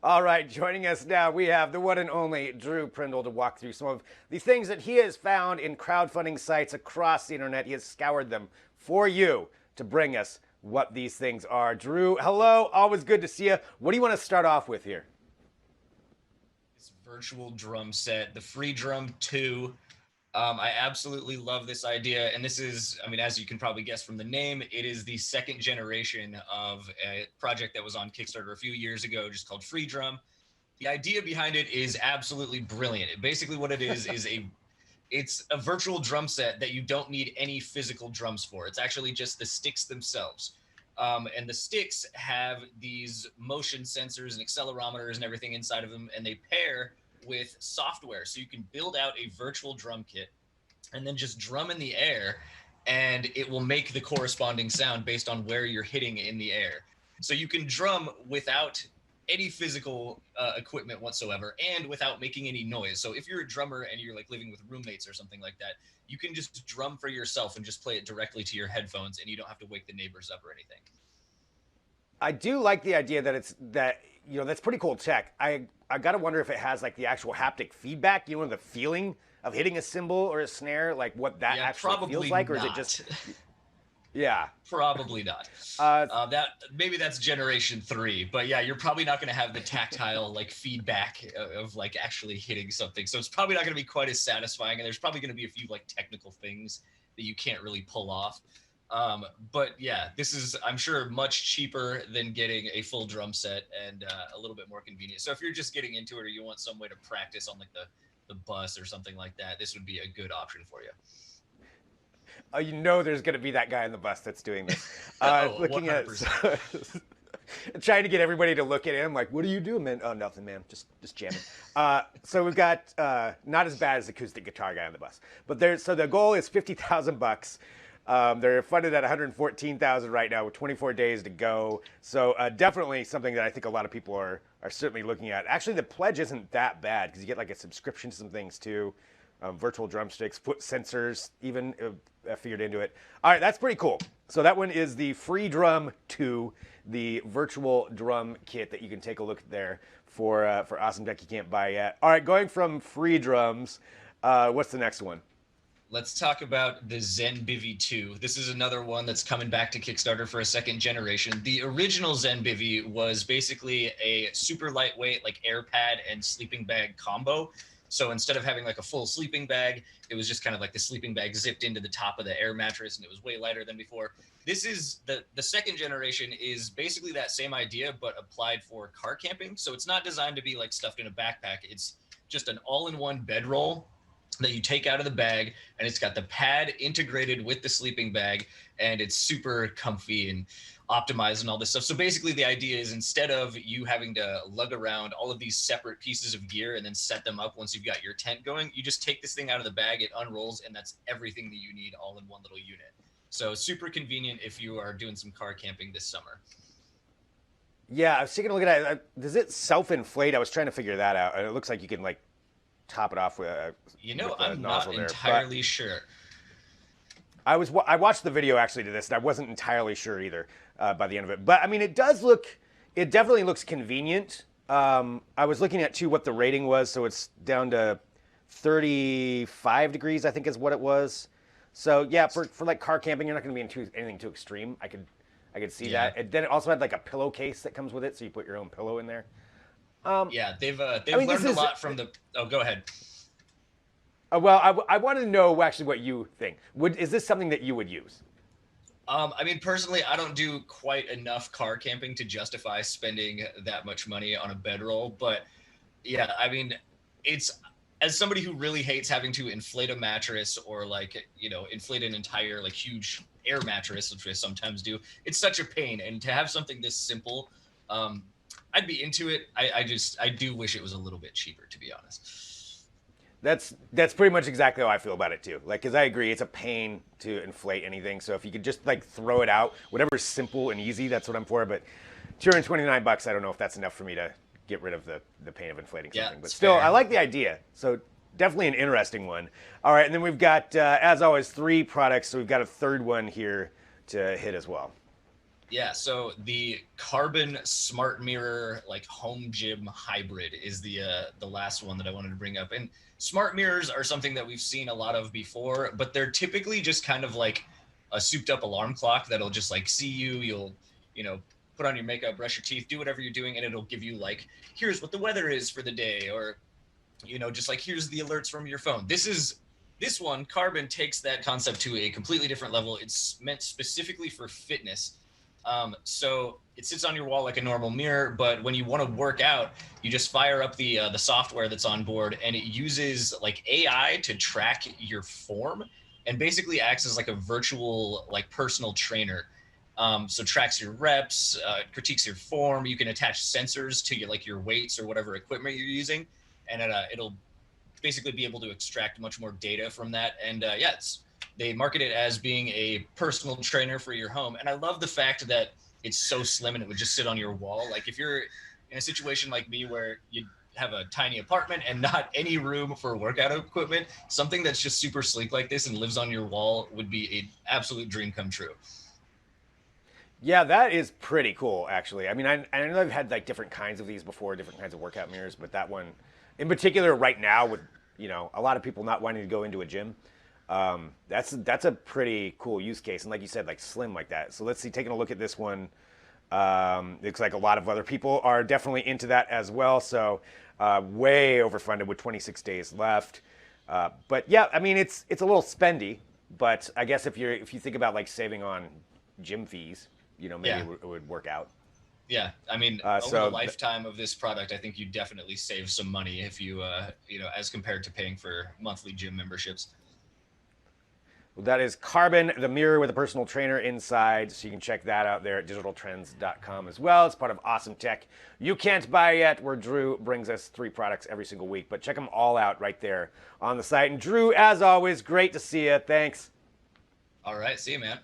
All right, joining us now, we have the one and only Drew Prindle to walk through some of the things that he has found in crowdfunding sites across the internet. He has scoured them for you to bring us what these things are. Drew, hello. Always good to see you. What do you want to start off with here? This virtual drum set, the Freedrum 2. I absolutely love this idea. And this is, I mean, as you can probably guess from the name, it is the second generation of a project that was on Kickstarter a few years ago, just called Freedrum. The idea behind it is absolutely brilliant. Basically, what it is it's a virtual drum set that you don't need any physical drums for. It's actually just the sticks themselves. And the sticks have these motion sensors and accelerometers and everything inside of them, and they pair with software. So you can build out a virtual drum kit and then just drum in the air, and it will make the corresponding sound based on where you're hitting in the air. So you can drum without any physical equipment whatsoever and without making any noise. So if you're a drummer and you're like living with roommates or something like that, you can just drum for yourself and just play it directly to your headphones, and you don't have to wake the neighbors up or anything. I do like the idea that that's pretty cool tech. I gotta wonder if it has like the actual haptic feedback, the feeling of hitting a cymbal or a snare, like what that Yeah, actually feels probably like, or is it not. just yeah? Probably not. Uh, That maybe that's generation 3, but yeah, you're probably not going to have the tactile like feedback of like actually hitting something. So it's probably not going to be quite as satisfying, and there's probably going to be a few like technical things that you can't really pull off. But yeah, this is, I'm sure, much cheaper than getting a full drum set, and a little bit more convenient. So if you're just getting into it, or you want some way to practice on like the bus or something like that, this would be a good option for you. there's going to be that guy on the bus that's doing this. Oh, Looking at 100%. trying to get everybody to look at him like, what are you doing, man? Oh, nothing, man. Just jamming. So we've got not as bad as the acoustic guitar guy on the bus, but so the goal is $50,000. They're funded at 114,000 right now with 24 days to go. So definitely something that I think a lot of people are certainly looking at. Actually, the pledge isn't that bad because you get like a subscription to some things too. Virtual drumsticks, foot sensors, even figured into it. All right, that's pretty cool. So that one is the Freedrum 2, the virtual drum kit that you can take a look at there for awesome tech you can't buy yet. All right, going from free drums, what's the next one? Let's talk about the Zenbivy 2. This is another one that's coming back to Kickstarter for a second generation. The original Zenbivy was basically a super lightweight like air pad and sleeping bag combo. So instead of having like a full sleeping bag, it was just kind of like the sleeping bag zipped into the top of the air mattress, and it was way lighter than before. This is the second generation is basically that same idea, but applied for car camping. So it's not designed to be like stuffed in a backpack. It's just an all-in-one bedroll that you take out of the bag, and it's got the pad integrated with the sleeping bag, and it's super comfy and optimized and all this stuff. So basically the idea is, instead of you having to lug around all of these separate pieces of gear and then set them up once you've got your tent going, you just take this thing out of the bag, it unrolls, and that's everything that you need all in one little unit. So super convenient if you are doing some car camping this summer. Yeah, I was taking a look at it. Does it self-inflate? I was trying to figure that out. And it looks like you can like top it off with a I'm nozzle not there. But entirely sure. I watched the video actually to this, and I wasn't entirely sure either by the end of it. But I mean, it definitely looks convenient. I was looking at too what the rating was, so it's down to 35 degrees, I think is what it was. So yeah, for like car camping, you're not going to be into anything too extreme. I could see Yeah. that. And then it also had like a pillowcase that comes with it, so you put your own pillow in there. Yeah, they've I mean, this learned a is lot from the. Oh, go ahead. well, I want to know actually what you think. Is this something that you would use? I mean, personally, I don't do quite enough car camping to justify spending that much money on a bedroll. But yeah, I mean, it's, as somebody who really hates having to inflate a mattress, or like, inflate an entire like huge air mattress, which I sometimes do. It's such a pain, and to have something this simple, um, I'd be into it. I do wish it was a little bit cheaper, to be honest. That's pretty much exactly how I feel about it too. Like, cause I agree, it's a pain to inflate anything. So if you could just like throw it out, whatever's simple and easy, that's what I'm for. But $229, I don't know if that's enough for me to get rid of the pain of inflating Yeah, something. But it's still, I fair. like the idea. So definitely an interesting one. All right, and then we've got, as always, 3 products. So we've got a third one here to hit as well. Yeah, so the Carbon Smart Mirror like home gym hybrid is the last one that I wanted to bring up. And smart mirrors are something that we've seen a lot of before, but they're typically just kind of like a souped up alarm clock that'll just like see you, you'll, you know, put on your makeup, brush your teeth, do whatever you're doing, and it'll give you like, here's what the weather is for the day, or just like here's the alerts from your phone. This one, Carbon takes that concept to a completely different level. It's meant specifically for fitness. So it sits on your wall like a normal mirror, but when you want to work out, you just fire up the software that's on board, and it uses like AI to track your form, and basically acts as like a virtual like personal trainer. So tracks your reps, critiques your form. You can attach sensors to your weights or whatever equipment you're using, and it'll basically be able to extract much more data from that. And yeah, they market it as being a personal trainer for your home. And I love the fact that it's so slim and it would just sit on your wall. Like if you're in a situation like me where you have a tiny apartment and not any room for workout equipment, something that's just super sleek like this and lives on your wall would be an absolute dream come true. Yeah, that is pretty cool, actually. I mean, I know I've had like different kinds of these before, different kinds of workout mirrors, but that one, in particular, right now, with a lot of people not wanting to go into a gym, that's a pretty cool use case. And like you said, like slim like that. So let's see, taking a look at this one. Looks like a lot of other people are definitely into that as well. So way overfunded with 26 days left. But yeah, I mean, it's a little spendy, but I guess if you think about like saving on gym fees, maybe Yeah. it would work out. Yeah, I mean, over the So lifetime of this product, I think you definitely save some money if as compared to paying for monthly gym memberships. that is Carbon, the mirror with a personal trainer inside. So you can check that out there at digitaltrends.com as well. It's part of Awesome Tech. You can't buy yet, where Drew brings us 3 products every single week. But check them all out right there on the site. And Drew, as always, great to see you. Thanks. All right, see you, man.